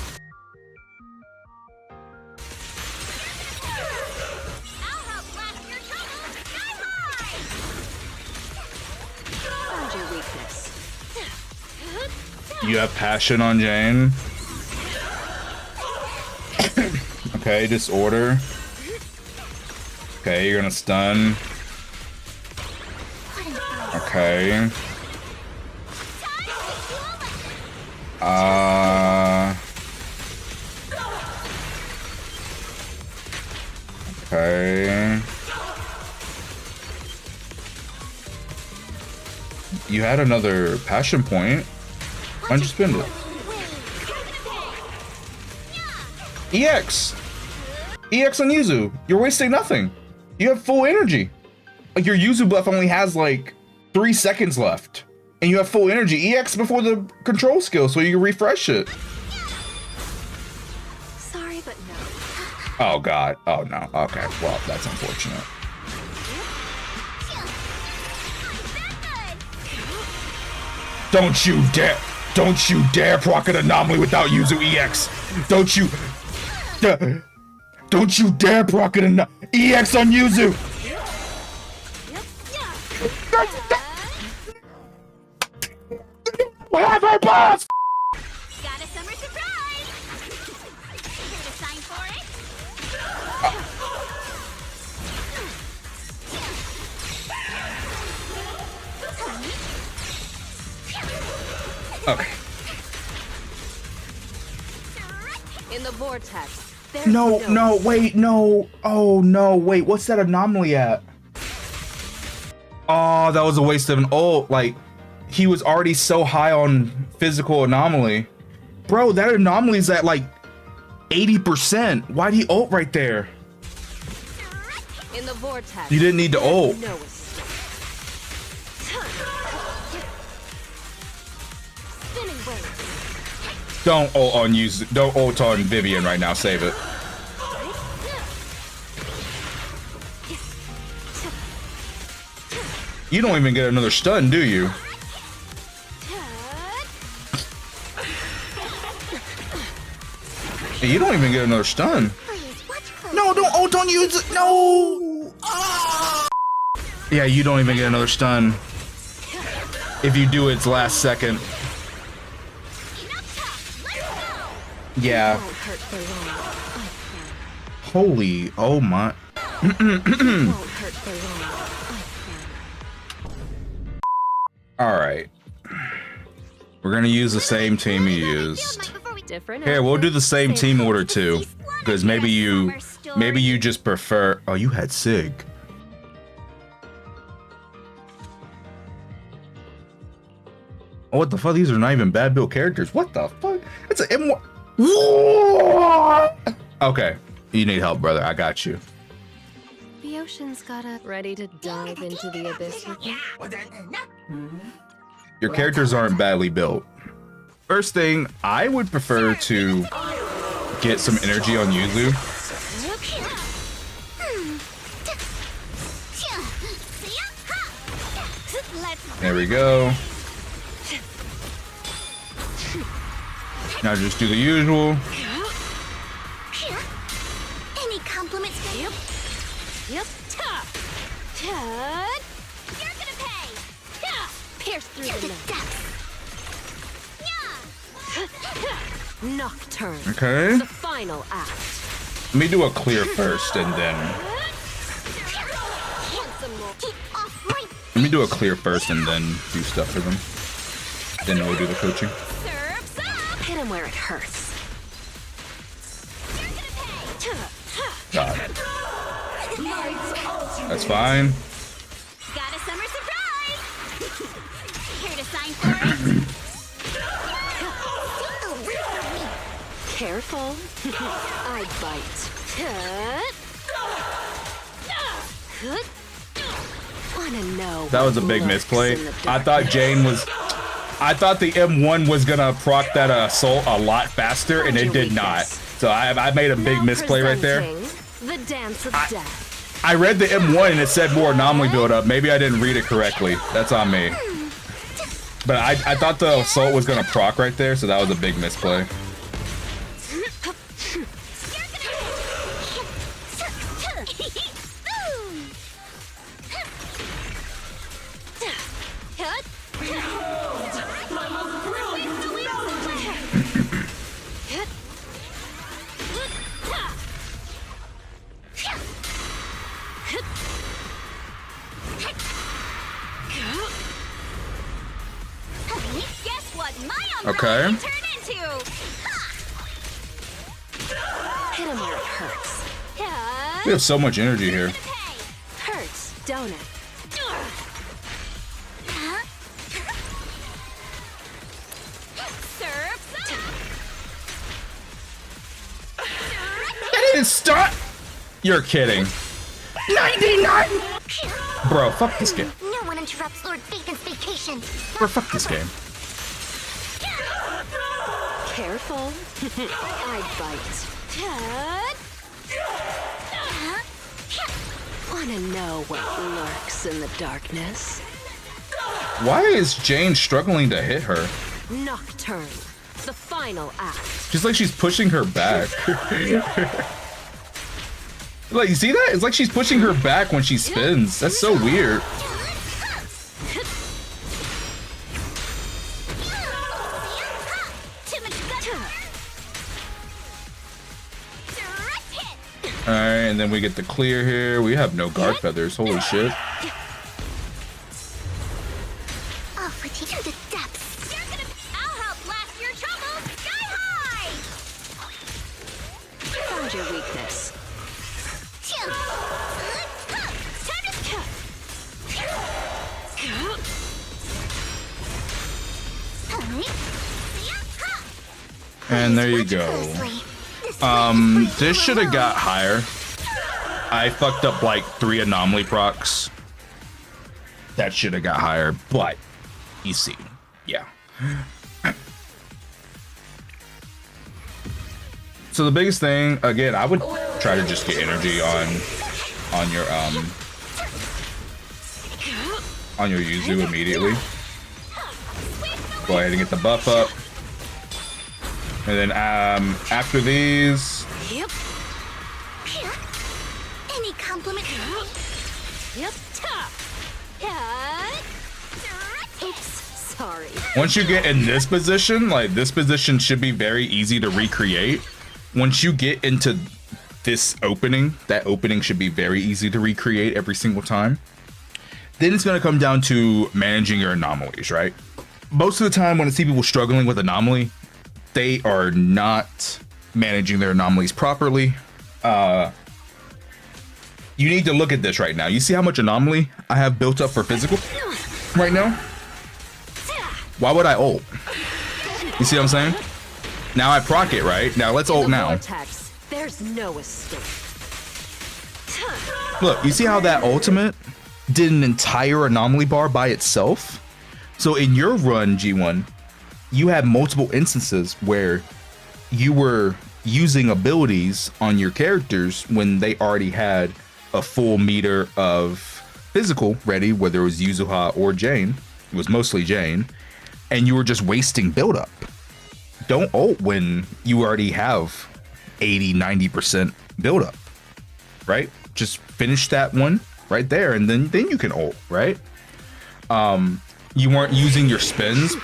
I'll help blast your troubles sky high. Find your weakness. You have passion on Jane. Okay, disorder. Okay, you're gonna stun. Okay. Okay. You had another passion point. Why don't you spend it? EX! EX on Yuzu. You're wasting nothing. You have full energy. Like your Yuzu buff only has like 3 seconds left. And you have full energy. EX before the control skill so you can refresh it. Sorry, but no. Oh god. Oh no. Okay. Well, that's unfortunate. Don't you dare! Don't you dare proc an anomaly without Yuzu EX! Don't you dare proc an EX on Yuzu! Have her buff! Got a summer surprise! Here to sign for it? Okay. In the vortex. No, wait, no. Oh, no, wait. What's that anomaly at? Oh, that was a waste of an ult. Like, he was already so high on physical anomaly. Bro, that anomaly's at, like, 80%. Why'd he ult right there? In the vortex. You didn't need to ult. No. Spinning blade. Don't ult on don't ult on Vivian right now. Save it. You don't even get another stun, do you? Hey, you don't even get another stun. No, don't ult on you. No. Ah. Yeah, you don't even get another stun. If you do, it's last second. Yeah. Holy, oh my. All right. We're gonna use the same team we used. Here, we'll do the same team order too, because maybe you just prefer. Oh, you had Sig. Oh, what the fuck? These are not even bad build characters. What the fuck? It's an M1. Okay, you need help, brother. I got you. The ocean's gotta ready to dive into the abyss with me. Your characters aren't badly built. First thing, I would prefer to get some energy on Yuzu. There we go. Now just do the usual. Any compliments for you? Yep. You're gonna pay. Pierce through the depths. Nocturne. Okay. The final act. Let me do a clear first and then. Let me do a clear first and then do stuff for them. Then we'll do the coaching. Hit him where it hurts. Got it. That's fine. Got a summer surprise. Here to sign for it. Careful. I bite. Wanna know That was a what big lurks misplay. in the I thought Jane was. I thought the M1 was gonna proc that assault a lot faster, and it did not. So I made a big misplay right there. The dance of death. I read the M1 and it said more anomaly build up. Maybe I didn't read it correctly. That's on me. But I thought the assault was gonna proc right there, so that was a big misplay. Okay. Turn into. Hit him where it hurts. We have so much energy here. Hurts, don't it? It didn't start. You're kidding. 99. Bro, fuck this game. No one interrupts Lord Bacon's vacation. Bro, fuck this game. Careful. I bite. Wanna know what lurks in the darkness? Why is Jane struggling to hit her? Nocturne. The final act. Just like she's pushing her back. Like, you see that? It's like she's pushing her back when she spins. That's so weird. Alright, and then we get the clear here. We have no guard feathers. Holy shit. Off with you to the depths. I'll help blast your troubles sky high. Found your weakness. And there you go. This should have got higher. I fucked up like 3 anomaly procs. That should have got higher, but you see, yeah. So the biggest thing, again, I would try to just get energy on your Yuzu immediately. Go ahead and get the buff up. And then after these, Yep. Any compliment? Yep. Oops. Sorry. once you get in this position, like this position should be very easy to recreate. Once you get into this opening, that opening should be very easy to recreate every single time. Then it's going to come down to managing your anomalies, right? Most of the time when I see people struggling with anomaly, they are not managing their anomalies properly. You need to look at this right now. You see how much anomaly I have built up for physical right now? Why would I ult? You see what I'm saying? Now I proc it, right? Now let's ult now. Vortex, there's no escape. Look, you see how that ultimate did an entire anomaly bar by itself? So in your run, G1, you had multiple instances where you were using abilities on your characters when they already had a full meter of physical ready, whether it was Yuzuha or Jane. It was mostly Jane. And you were just wasting buildup. Don't ult when you already have 80-90% buildup, right? Just finish that one right there, and then you can ult, right? You weren't using your spins,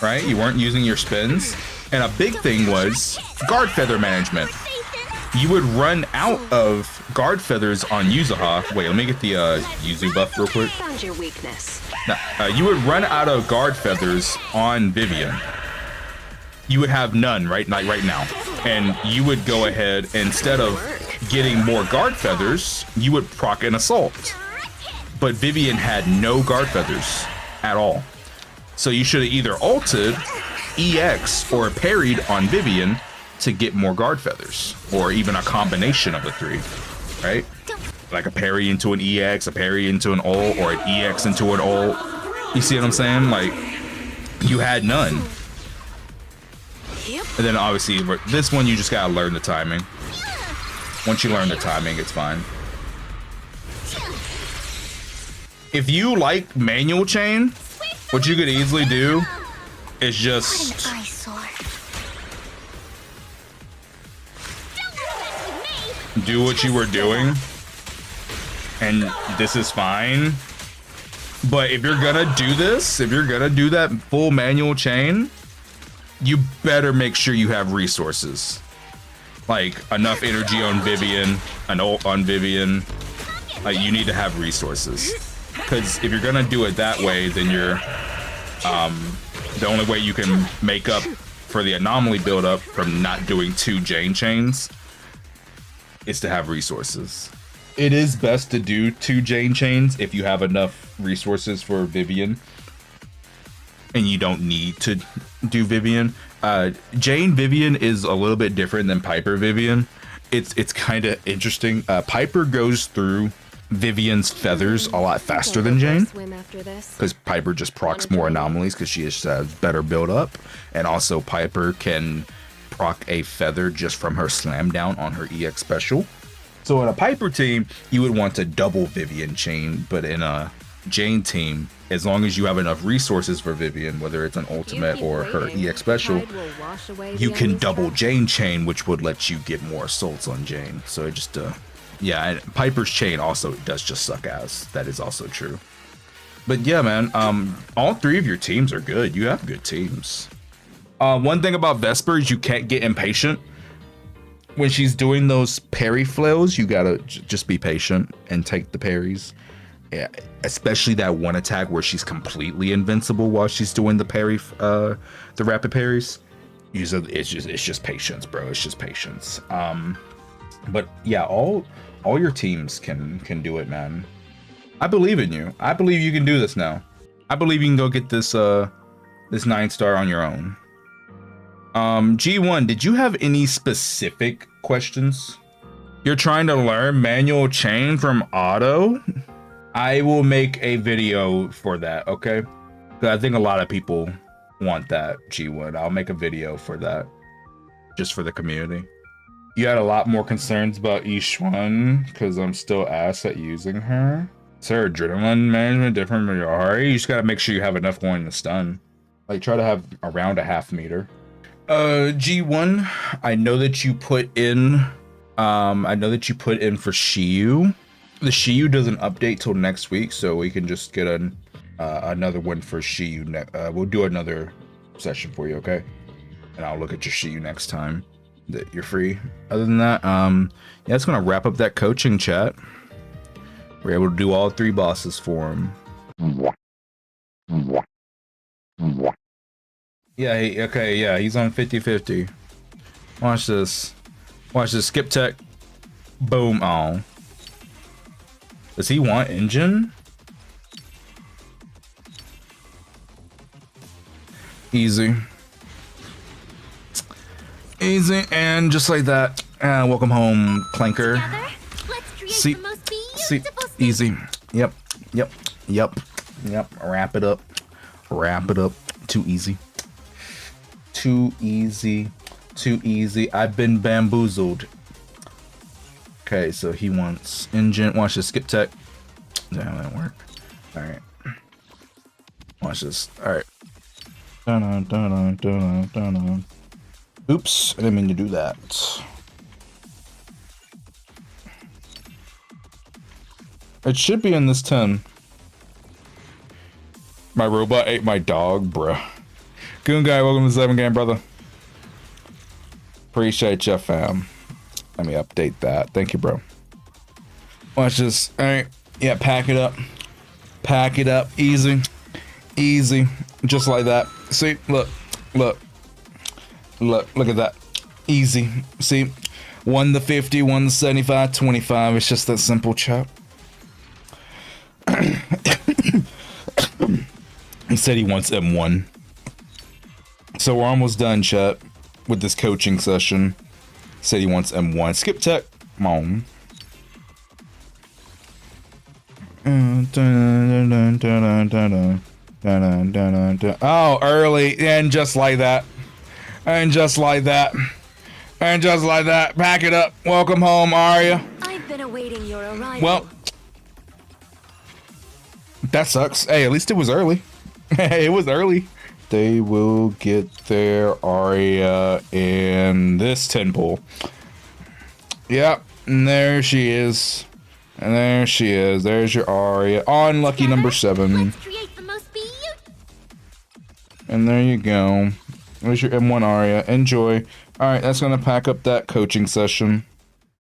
right? You weren't using your spins. And a big thing was guard feather management. You would run out of guard feathers on Yuzuha. Wait, let me get the Yuzu buff real quick. Found your weakness. Now, you would run out of guard feathers on Vivian. You would have none right now. And you would go ahead, instead of getting more guard feathers, you would proc an assault. But Vivian had no guard feathers at all. So you should have either ulted EX or parried on Vivian to get more guard feathers, or even a combination of the three, right? Like a parry into an EX, a parry into an ult, or an EX into an ult. You see what I'm saying? Like, you had none. And then obviously this one, you just gotta learn the timing. Once you learn the timing, it's fine. If you like manual chain, what you could easily do is just do what you were doing, and this is fine. But if you're gonna do this, if you're gonna do that full manual chain, you better make sure you have resources. Like enough energy on Vivian, an ult on Vivian. Like, you need to have resources. Because if you're gonna do it that way, then you're the only way you can make up for the anomaly buildup from not doing 2 Jane chains is to have resources. It is best to do 2 Jane chains if you have enough resources for Vivian and you don't need to do Vivian. Jane Vivian is a little bit different than Piper Vivian. It's kind of interesting. Piper goes through Vivian's feathers a lot faster than Jane, because Piper just procs more anomalies because she has better build up, and also Piper can proc a feather just from her slam down on her EX special. So in a Piper team, you would want to double Vivian chain, but in a Jane team, as long as you have enough resources for Vivian, whether it's an ultimate or her EX special, you can double Jane chain, which would let you get more assaults on Jane. So it just yeah, and Piper's chain also does just suck ass. That is also true. But yeah, man, all 3 of your teams are good. You have good teams. One thing about Vesper is you can't get impatient. When she's doing those parry flails, you gotta just be patient and take the parries. Yeah, especially that one attack where she's completely invincible while she's doing the parry, the rapid parries. Usually, it's just patience, bro. It's just patience. But yeah, all your teams can do it, man. I believe in you. I believe you can do this now. I believe you can go get this this 9-star on your own. G1, did you have any specific questions? You're trying to learn manual chain from Otto? I will make a video for that, okay? I think a lot of people want that, G1. I'll make a video for that, just for the community. You had a lot more concerns about Ishwan because I'm still ass at using her. Is her adrenaline management different from Yidhari? You just gotta make sure you have enough going to stun. Like, try to have around a half meter. G1, I know that you put in for Shiyu. The Shiyu doesn't update till next week, so we can just get another one for Shiyu. We'll do another session for you, okay? And I'll look at your Shiyu next time that you're free. Other than that, yeah, it's gonna wrap up that coaching chat. We're able to do all 3 bosses for him. Yeah, okay, yeah, he's on 50-50. Watch this. Watch this. Skip tech. Boom. Oh. Does he want engine? Easy. Easy, and just like that. Welcome home, Clanker. See, easy. Yep. Wrap it up. Too easy. Too easy. I've been bamboozled. Okay, so he wants engine. Watch this. Skip tech. Damn, that didn't work. All right. Watch this. All right. Dun-dun. Oops, I didn't mean to do that. It should be in this 10. My robot ate my dog, bruh. Goon guy, welcome to the 7 game, brother. Appreciate ya, fam. Let me update that. Thank you, bro. Watch this. All right. Yeah, pack it up. Easy. Just like that. See, look at that. Easy. See, 1 to 50, 1 to 75, 25. It's just that simple, chap. He said he wants M1. So we're almost done, chat, with this coaching session. Said he wants M1. Skip tech. Come on. Oh, early. And just like that. And just like that. And just like that. Pack it up. Welcome home, Aria. I've been awaiting your arrival. Well, that sucks. Hey, at least it was early. It was early. They will get their Aria in this temple. Yep, and there she is. And there she is. There's your Aria. On lucky number 7. Let's create the most beautiful. And there you go. There's your M1 Aria. Enjoy. Alright, that's gonna pack up that coaching session.